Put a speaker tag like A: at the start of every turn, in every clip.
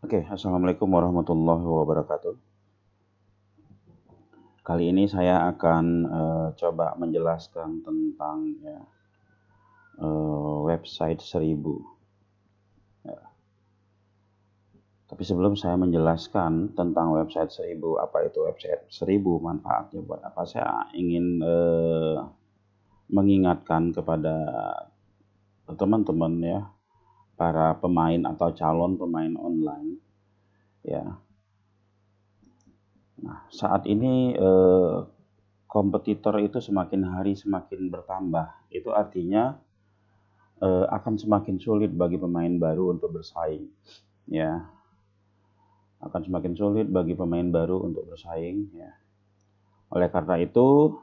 A: Oke, Assalamualaikum warahmatullahi wabarakatuh. Kali ini saya akan coba menjelaskan tentang website 1000. Ya. Tapi sebelum saya menjelaskan tentang website 1000, apa itu website 1000, manfaatnya buat apa, saya ingin mengingatkan kepada teman-teman ya, para pemain atau calon pemain online ya. Nah, saat ini kompetitor itu semakin hari semakin bertambah. Itu artinya akan semakin sulit bagi pemain baru untuk bersaing. Ya, akan semakin sulit bagi pemain baru untuk bersaing. Ya. Oleh karena itu,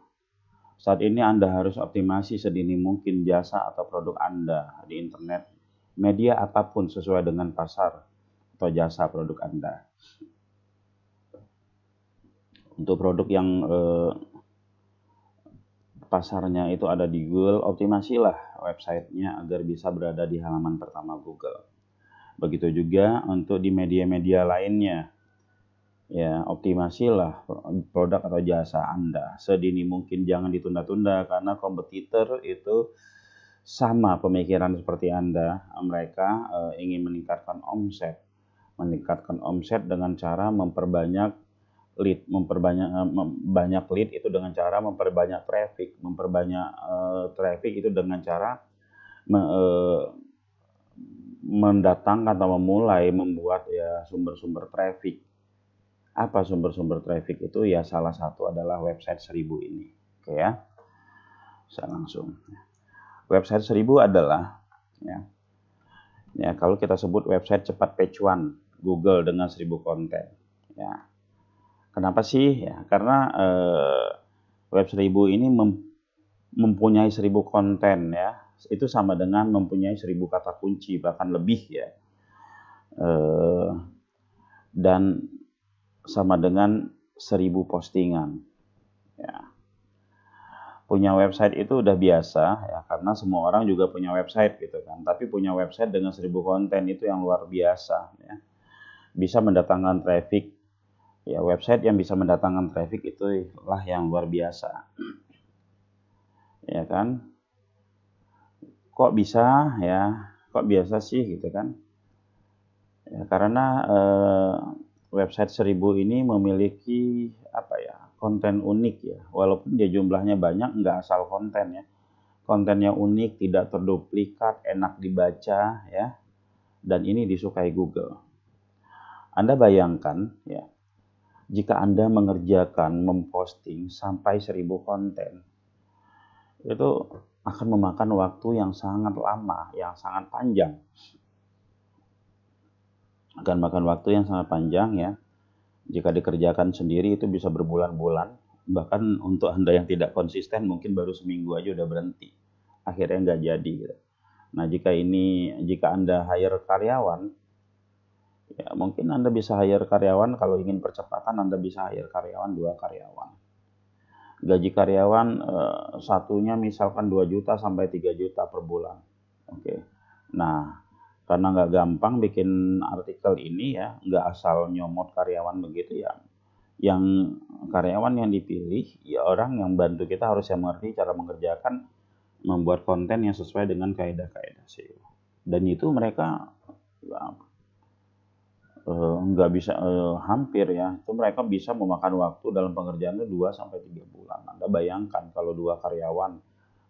A: saat ini Anda harus optimasi sedini mungkin jasa atau produk Anda di internet, media apapun sesuai dengan pasar atau jasa produk Anda. Untuk produk yang pasarnya itu ada di Google, optimasilah websitenya agar bisa berada di halaman pertama Google. Begitu juga untuk di media-media lainnya. Ya, optimasilah produk atau jasa Anda. Sedini mungkin jangan ditunda-tunda karena kompetitor itu sama pemikiran seperti Anda. Mereka ingin meningkatkan omset. Meningkatkan omset dengan cara memperbanyak lead, banyak lead itu dengan cara memperbanyak traffic itu dengan cara mendatangkan atau membuat ya sumber-sumber traffic. Apa sumber-sumber traffic itu? Ya salah satu adalah website 1000 ini. Oke ya. Saya langsung. Website 1000 adalah ya kalau kita sebut website cepat page one Google dengan 1000 konten. Ya. Kenapa sih? Ya, karena web 1000 ini mempunyai 1000 konten ya. Itu sama dengan mempunyai 1000 kata kunci bahkan lebih ya. Dan sama dengan 1000 postingan. Ya. Punya website itu udah biasa ya, karena semua orang juga punya website gitu kan. Tapi punya website dengan 1000 konten itu yang luar biasa ya. Bisa mendatangkan traffic. Ya, website yang bisa mendatangkan traffic itulah yang luar biasa. Ya kan? Kok bisa ya? Kok biasa sih gitu kan? Ya, karena website 1000 ini memiliki konten unik ya. Walaupun dia jumlahnya banyak, nggak asal konten ya. Kontennya unik, tidak terduplikat, enak dibaca ya. Dan ini disukai Google. Anda bayangkan ya, jika Anda mengerjakan memposting sampai 1000 konten, itu akan memakan waktu yang sangat lama, yang sangat panjang. Akan makan waktu yang sangat panjang ya. Jika dikerjakan sendiri itu bisa berbulan-bulan. Bahkan untuk Anda yang tidak konsisten mungkin baru seminggu aja udah berhenti. Akhirnya nggak jadi gitu. Nah jika Anda hire karyawan, ya mungkin Anda bisa hire karyawan, kalau ingin percepatan Anda bisa hire karyawan 2 karyawan. Gaji karyawan satunya misalkan 2 juta sampai 3 juta per bulan. Oke. Nah, karena nggak gampang bikin artikel ini ya, nggak asal nyomot karyawan begitu ya. Yang karyawan yang dipilih ya orang yang bantu kita harus yang mengerti cara mengerjakan, membuat konten yang sesuai dengan kaidah-kaidah SEO. Dan itu mereka ya, nggak bisa hampir ya, itu mereka bisa memakan waktu dalam pengerjaannya 2 sampai 3 bulan. Anda bayangkan kalau 2 karyawan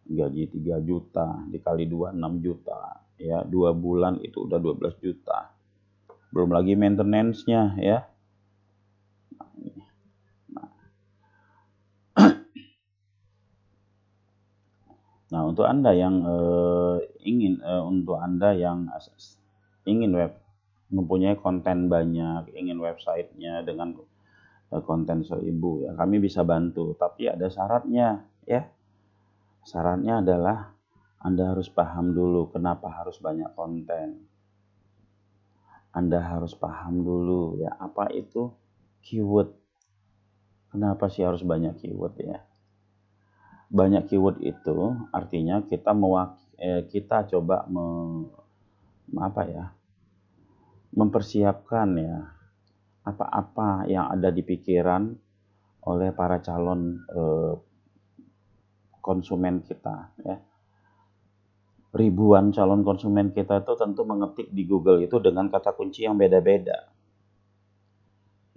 A: gaji 3 juta dikali 2 6 juta ya, 2 bulan itu udah 12 juta. Belum lagi maintenance-nya ya. Nah, untuk Anda yang ingin mempunyai konten banyak, ingin websitenya dengan konten 1000 ya, kami bisa bantu. Tapi ada syaratnya ya. Syaratnya adalah Anda harus paham dulu kenapa harus banyak konten. Anda harus paham dulu ya apa itu keyword. Kenapa sih harus banyak keyword ya? Banyak keyword itu artinya kita coba mempersiapkan ya apa-apa yang ada di pikiran oleh para calon konsumen kita ya. Ribuan calon konsumen kita itu tentu mengetik di Google itu dengan kata kunci yang beda-beda.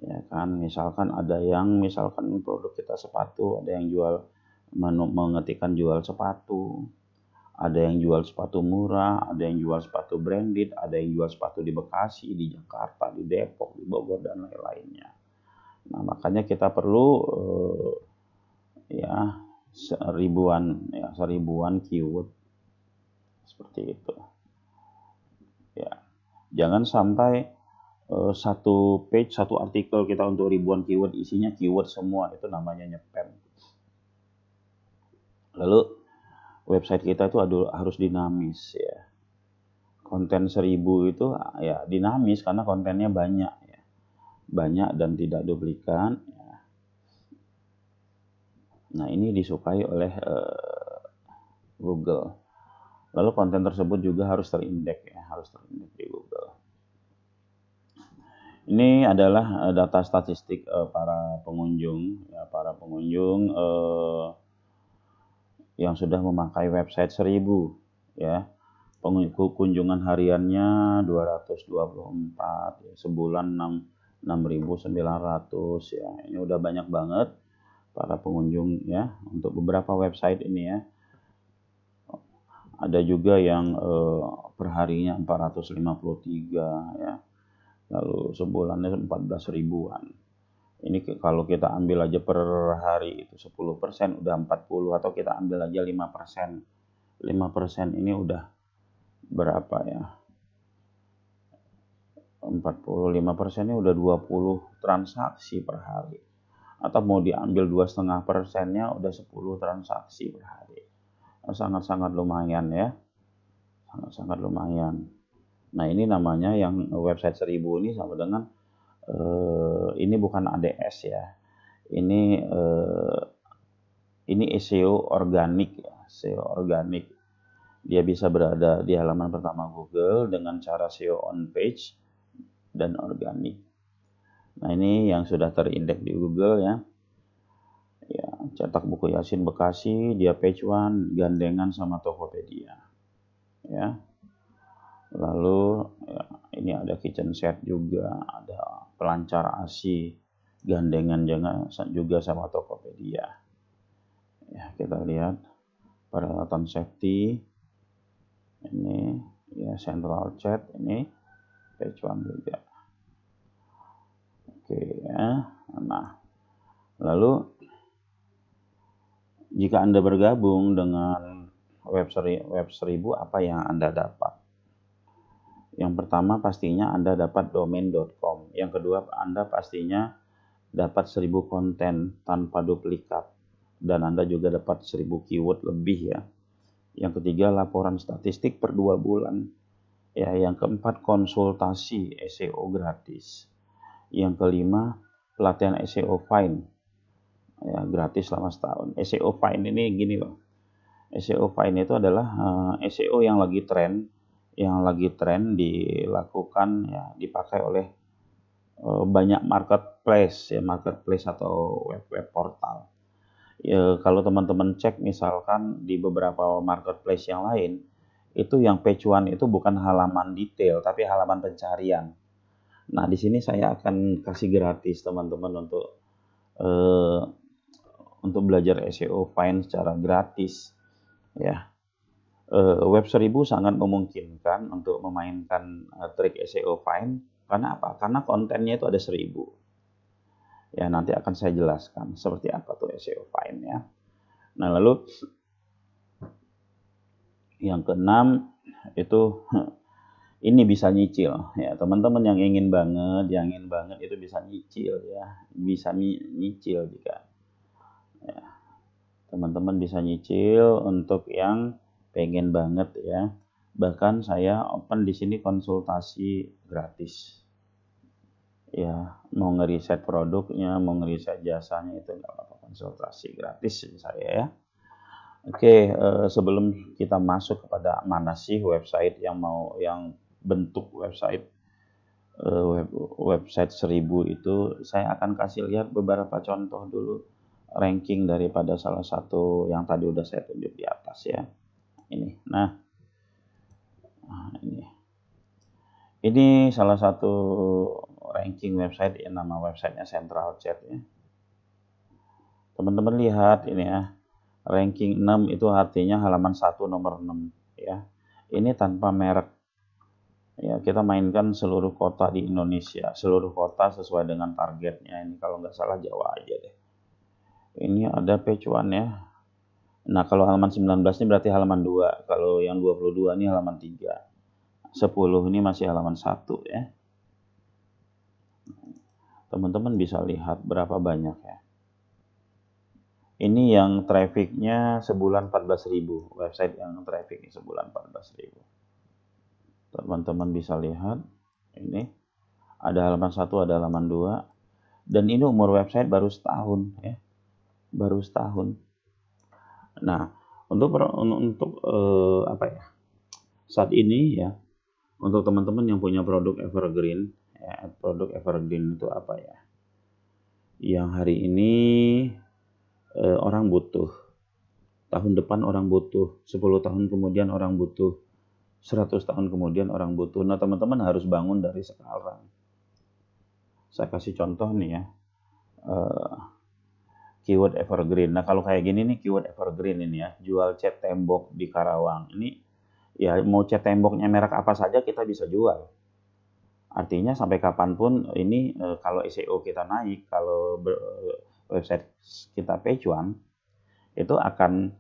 A: Ya kan, misalkan ada yang produk kita sepatu, ada yang jual mengetikkan jual sepatu, ada yang jual sepatu murah, ada yang jual sepatu branded, ada yang jual sepatu di Bekasi, di Jakarta, di Depok, di Bogor dan lain-lainnya. Nah, makanya kita perlu ya seribuan keyword seperti itu. Ya, jangan sampai satu page, satu artikel kita untuk ribuan keyword, isinya keyword semua, itu namanya nyepam. Lalu website kita itu harus dinamis ya. Konten 1000 itu ya dinamis karena kontennya banyak ya. Banyak dan tidak duplikat ya. Nah, ini disukai oleh Google. Lalu konten tersebut juga harus terindeks ya, harus terindeks di Google. Ini adalah data statistik para pengunjung ya, yang sudah memakai website 1000 ya. Kunjungan hariannya 224 ya, sebulan 6.900 ya. Ini udah banyak banget para pengunjung ya untuk beberapa website ini ya. Ada juga yang perharinya 453 ya. Lalu sebulannya 14 ribuan. Ini kalau kita ambil aja per hari itu 10% udah 40, atau kita ambil aja 5%. 5% ini udah berapa ya? 45%-nya udah 20 transaksi per hari. Atau mau diambil 2,5%-nya udah 10 transaksi per hari. Sangat-sangat lumayan ya. Sangat-sangat lumayan. Nah, ini namanya yang website 1000 ini sama dengan ini bukan ADS ya. Ini SEO organik ya, SEO organik. Dia bisa berada di halaman pertama Google dengan cara SEO on page dan organik. Nah, ini yang sudah terindeks di Google ya. Ya, cetak buku Yasin Bekasi, dia page one, gandengan sama Tokopedia. Ya. Lalu ya, ini ada kitchen set juga, ada pelancar ASI, gandengan juga sama Tokopedia. Ya, kita lihat peralatan safety. Ini ya central chat, ini page one juga. Oke ya. Nah, lalu jika Anda bergabung dengan web 1000, apa yang Anda dapat? Yang pertama pastinya Anda dapat domain.com. Yang kedua, Anda pastinya dapat 1000 konten tanpa duplikat. Dan Anda juga dapat 1000 keyword lebih ya. Yang ketiga, laporan statistik per 2 bulan. Ya, yang keempat, konsultasi SEO gratis. Yang kelima, pelatihan SEO Fine. Ya, gratis selama setahun. SEO Fine ini gini loh. SEO Fine itu adalah SEO yang lagi tren dilakukan ya, dipakai oleh banyak marketplace atau web portal. Ya, kalau teman-teman cek misalkan di beberapa marketplace yang lain, itu yang page one itu bukan halaman detail tapi halaman pencarian. Nah, di sini saya akan kasih gratis teman-teman untuk belajar SEO Fine secara gratis ya. Web 1000 sangat memungkinkan untuk memainkan trik SEO Fine. Karena apa? Karena kontennya itu ada 1000. Ya, nanti akan saya jelaskan seperti apa tuh SEO Fine ya. Nah, lalu yang keenam itu ini bisa nyicil ya. Teman-teman yang ingin banget itu bisa nyicil ya. Bisa nyicil jika ya. Teman-teman bisa nyicil untuk yang pengen banget ya. Bahkan saya open di sini konsultasi gratis. Ya, mau ngeriset produknya, mau ngeriset jasanya, itu nggak apa-apa, konsultasi gratis saya ya. Oke, sebelum kita masuk kepada mana sih website yang bentuk website website 1000 itu saya akan kasih lihat beberapa contoh dulu ranking daripada salah satu yang tadi udah saya tunjuk di atas ya. Nah, ini salah satu ranking website yang nama websitenya Central Chat ya. Teman-teman lihat ini ya, ranking 6 itu artinya halaman 1 nomor 6 ya. Ini tanpa merek. Ya, kita mainkan seluruh kota di Indonesia, seluruh kota sesuai dengan targetnya. Ini kalau nggak salah Jawa aja deh. Ini ada page 1 ya. Nah, kalau halaman 19 ini berarti halaman 2. Kalau yang 22 ini halaman 3. 10 ini masih halaman 1 ya. Teman-teman bisa lihat berapa banyak ya. Ini yang trafficnya sebulan 14.000. Website yang trafficnya sebulan 14.000. Teman-teman bisa lihat. Ini ada halaman 1, ada halaman 2. Dan ini umur website baru setahun ya. Baru setahun. Nah, untuk apa ya? Saat ini ya, untuk teman-teman yang punya produk evergreen, ya, produk evergreen itu apa ya? Yang hari ini orang butuh, tahun depan orang butuh, 10 tahun kemudian orang butuh, 100 tahun kemudian orang butuh. Nah, teman-teman harus bangun dari sekarang. Saya kasih contoh nih ya, keyword evergreen. Nah, kalau kayak gini nih keyword evergreen ini ya, jual cat tembok di Karawang. Ini ya mau cat temboknya merek apa saja kita bisa jual. Artinya sampai kapanpun ini kalau SEO kita naik, kalau website kita page 1, itu akan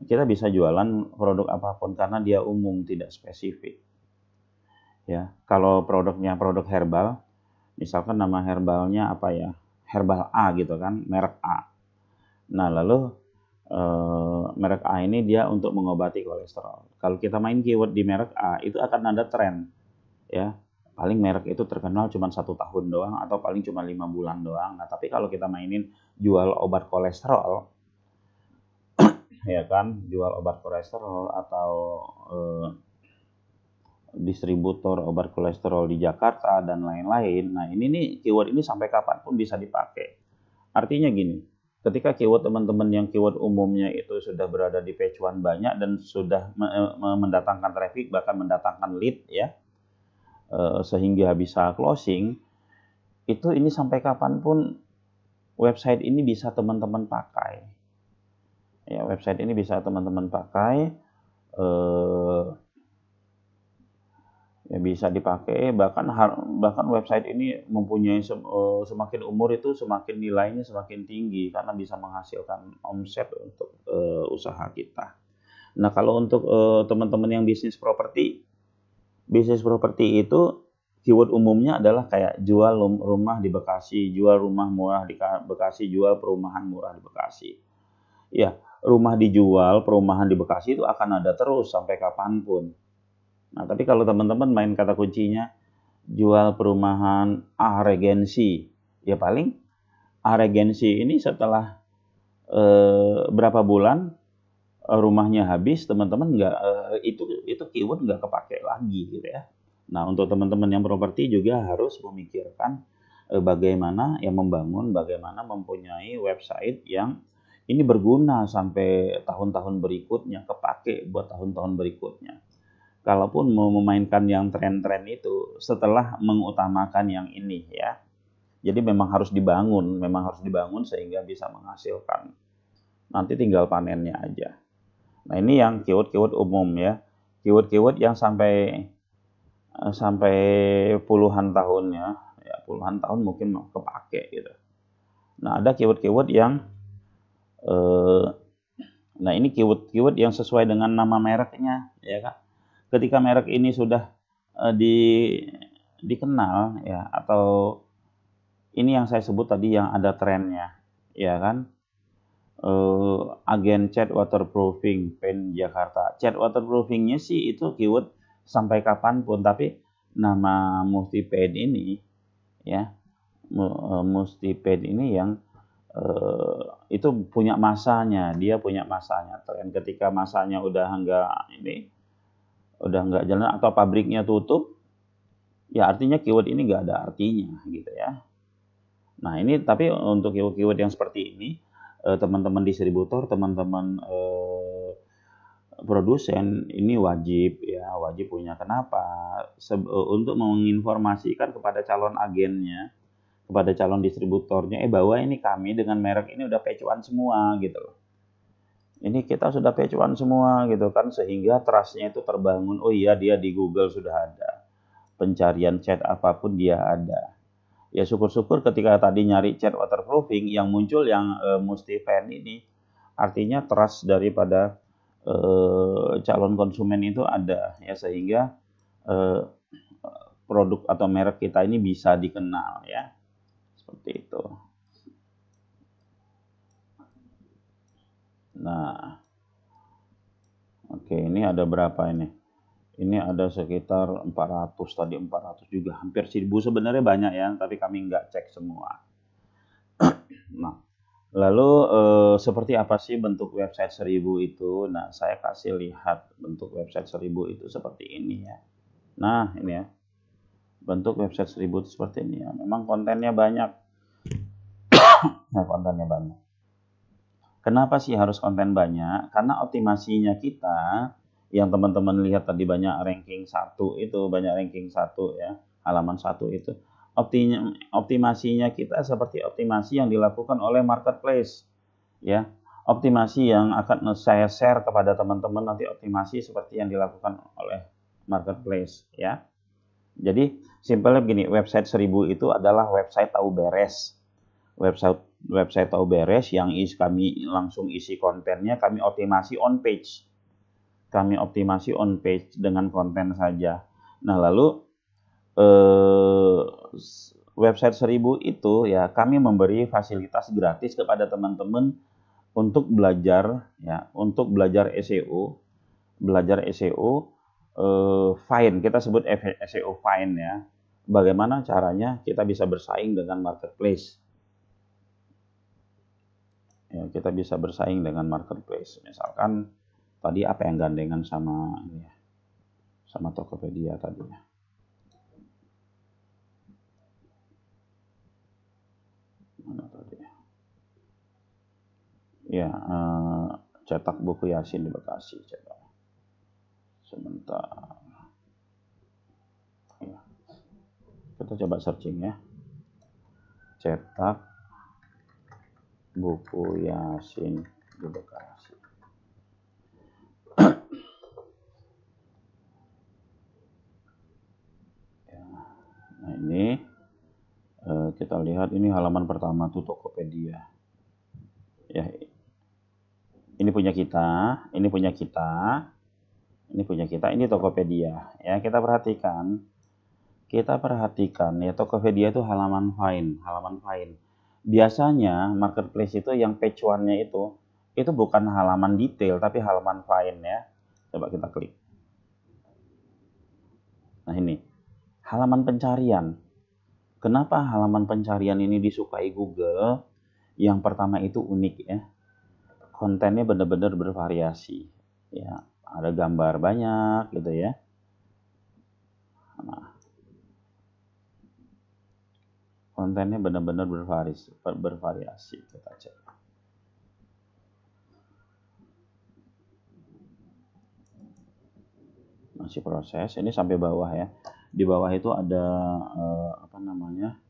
A: kita bisa jualan produk apapun karena dia umum, tidak spesifik. Ya, kalau produknya produk herbal, misalkan nama herbalnya apa ya? Herbal A gitu kan, merek A. Nah, lalu merek A ini dia untuk mengobati kolesterol. Kalau kita main keyword di merek A, itu akan ada tren. Ya, paling merek itu terkenal cuma 1 tahun doang atau paling cuma 5 bulan doang. Nah, tapi kalau kita mainin jual obat kolesterol, ya kan, jual obat kolesterol atau distributor obat kolesterol di Jakarta dan lain-lain. Nah, ini nih keyword ini sampai kapanpun bisa dipakai. Artinya gini, ketika keyword teman-teman yang keyword umumnya itu sudah berada di page 1 banyak dan sudah mendatangkan traffic, bahkan mendatangkan lead ya, sehingga bisa closing, itu ini sampai kapanpun website ini bisa teman-teman pakai. Ya, website ini bisa teman-teman pakai. Ya bisa dipakai, bahkan website ini mempunyai semakin umur itu semakin nilainya semakin tinggi karena bisa menghasilkan omset untuk usaha kita. Nah, kalau untuk teman-teman yang bisnis properti itu keyword umumnya adalah kayak jual rumah di Bekasi, jual rumah murah di Bekasi, jual perumahan murah di Bekasi. Ya, rumah dijual, perumahan di Bekasi itu akan ada terus sampai kapanpun. Nah, tapi kalau teman-teman main kata kuncinya jual perumahan A Regency, ya paling A Regency ini setelah berapa bulan rumahnya habis, teman-teman nggak itu keyword nggak kepake lagi gitu ya. Nah, untuk teman-teman yang properti juga harus memikirkan bagaimana bagaimana mempunyai website yang ini berguna sampai tahun-tahun berikutnya, kepake buat tahun-tahun berikutnya. Kalaupun mau memainkan yang tren-tren itu setelah mengutamakan yang ini ya. Jadi memang harus dibangun sehingga bisa menghasilkan. Nanti tinggal panennya aja. Nah, ini yang keyword-keyword umum ya. Keyword-keyword yang sampai puluhan tahunnya, ya puluhan tahun mungkin kepake gitu. Nah, ada keyword-keyword yang nah ini keyword-keyword yang sesuai dengan nama mereknya ya kan. Ketika merek ini sudah dikenal ya, atau ini yang saya sebut tadi yang ada trennya ya kan, agen cat waterproofing paint Jakarta. Cat waterproofingnya sih itu keyword sampai kapanpun, tapi nama Musti Paint ini ya, Musti Paint ini yang itu punya masanya, dia punya masanya. Tren ketika masanya udah enggak jalan atau pabriknya tutup, Ya artinya keyword ini nggak ada artinya gitu ya. Nah ini tapi untuk keyword yang seperti ini, teman-teman distributor, teman-teman produsen ini wajib punya. Kenapa? Untuk menginformasikan kepada calon agennya, kepada calon distributornya, bahwa ini kami dengan merek ini udah pecuan semua gitu loh. Ini kita sudah pecuan semua gitu kan, sehingga trust-nya itu terbangun. Oh iya, dia di Google sudah ada. Pencarian chat apapun dia ada. Ya syukur-syukur ketika tadi nyari chat waterproofing yang muncul yang Musti Fan ini, artinya trust daripada calon konsumen itu ada ya, sehingga eh, produk atau merek kita ini bisa dikenal ya, seperti itu. Nah, oke, ini ada berapa ini? Ini ada sekitar 400 tadi, 400 juga, hampir 1000 sebenarnya banyak ya, tapi kami nggak cek semua. Nah, lalu seperti apa sih bentuk website 1000 itu? Nah, saya kasih lihat bentuk website 1000 itu seperti ini ya. Nah, ini ya. Bentuk website 1000 itu seperti ini ya. Memang kontennya banyak. Nah, kontennya banyak. Kenapa sih harus konten banyak? Karena optimasinya kita, yang teman-teman lihat tadi banyak ranking 1 itu, banyak ranking 1 ya, halaman 1 itu. Optimasinya kita seperti optimasi yang dilakukan oleh marketplace ya. Optimasi yang akan saya share kepada teman-teman nanti, optimasi seperti yang dilakukan oleh marketplace ya. Jadi simpelnya begini, website 1000 itu adalah website tahu beres. Website tahu beres yang kami langsung isi kontennya, kami optimasi on page. Kami optimasi on page dengan konten saja. Nah, lalu website 1000 itu ya kami memberi fasilitas gratis kepada teman-teman untuk belajar ya, untuk belajar SEO, fine, kita sebut SEO fine ya. Bagaimana caranya kita bisa bersaing dengan marketplace? Ya, kita bisa bersaing dengan marketplace. Misalkan tadi apa yang gandengan sama ini ya, sama Tokopedia tadi ya. Mana tadi ya? Ya, cetak buku Yasin di Bekasi. Coba. Sebentar. Ya. Kita coba searching ya. Cetak buku Yasin di Bekasi. Ya. Nah ini kita lihat, ini halaman pertama tuh Tokopedia. Ya, ini punya kita, ini punya kita, ini punya kita, ini Tokopedia. Ya, kita perhatikan ya, Tokopedia itu halaman fine. Biasanya marketplace itu yang page one-nya itu bukan halaman detail tapi halaman fine ya. Coba kita klik. Nah ini, halaman pencarian. Kenapa halaman pencarian ini disukai Google? Yang pertama itu unik ya. Kontennya benar-benar bervariasi. Ya, ada gambar banyak gitu ya. Nah, kontennya benar-benar bervariasi. Kita cek. Masih proses. Ini sampai bawah ya. Di bawah itu ada apa namanya?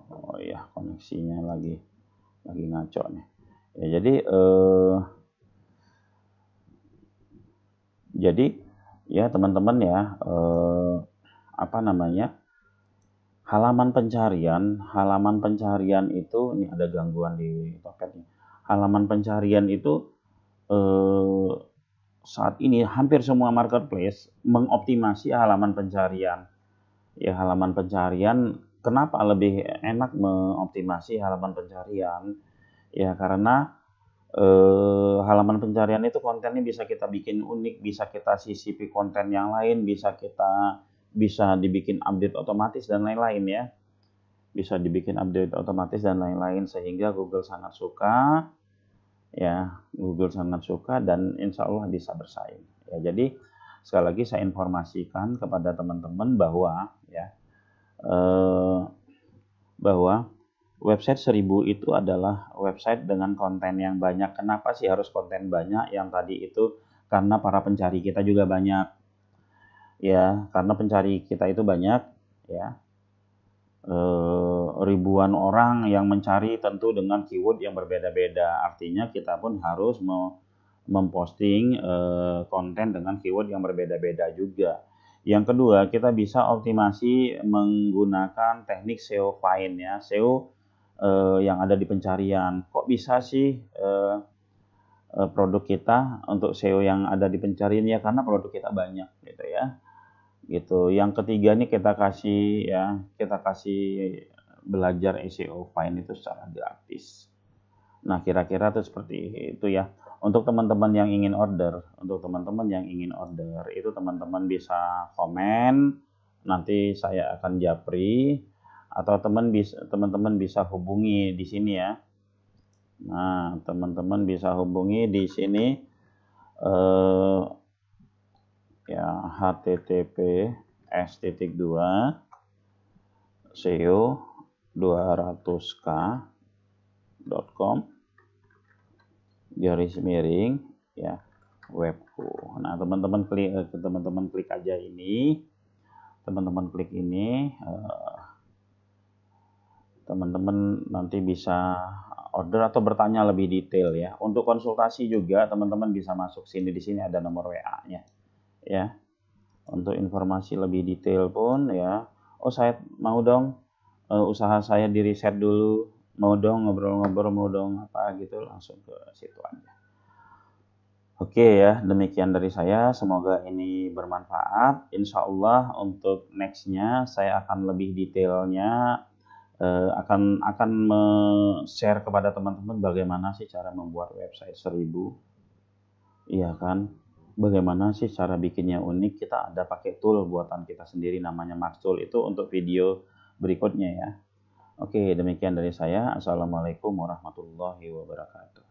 A: Oh iya, koneksinya lagi ngaco nih. Ya, jadi ya teman-teman ya, apa namanya? Halaman pencarian itu, ini ada gangguan di toketnya. Halaman pencarian itu saat ini hampir semua marketplace mengoptimasi halaman pencarian. Ya, halaman pencarian, kenapa lebih enak mengoptimasi halaman pencarian? Ya karena halaman pencarian itu kontennya bisa kita bikin unik, bisa kita sisipi konten yang lain, bisa dibikin update otomatis dan lain-lain ya. Bisa dibikin update otomatis dan lain-lain, sehingga Google sangat suka ya, dan insya Allah bisa bersaing. Ya, jadi sekali lagi saya informasikan kepada teman-teman bahwa ya bahwa website 1000 itu adalah website dengan konten yang banyak. Kenapa sih harus konten banyak? Yang tadi itu karena para pencari kita juga banyak. Ya, karena pencari kita itu banyak ya. Ribuan orang yang mencari tentu dengan keyword yang berbeda-beda. Artinya kita pun harus memposting konten dengan keyword yang berbeda-beda juga. Yang kedua, kita bisa optimasi menggunakan teknik SEO find ya, SEO yang ada di pencarian. Kok bisa sih produk kita untuk SEO yang ada di pencarian? Ya karena produk kita banyak gitu ya. Gitu. Yang ketiga nih kita kasih belajar SEO find itu secara gratis. Nah, kira-kira tuh seperti itu ya. Untuk teman-teman yang ingin order, itu teman-teman bisa komen, nanti saya akan japri atau teman-teman bisa hubungi di sini ya. Nah, teman-teman bisa hubungi di sini ya https://seo200k.com // webku. Nah, teman-teman klik aja ini. Teman-teman nanti bisa order atau bertanya lebih detail ya. Untuk konsultasi juga teman-teman bisa masuk sini, di sini ada nomor WA-nya ya. Untuk informasi lebih detail pun ya, oh saya mau dong usaha saya di riset dulu, mau dong ngobrol-ngobrol, mau dong apa gitu, langsung ke situ aja. Oke ya, demikian dari saya, semoga ini bermanfaat. Insya Allah untuk nextnya saya akan lebih detailnya akan share kepada teman-teman bagaimana sih cara membuat website 1000, iya kan? Bagaimana sih cara bikinnya unik? Kita ada pakai tool buatan kita sendiri namanya Maxtool, itu untuk video berikutnya ya. Oke, demikian dari saya. Assalamualaikum warahmatullahi wabarakatuh.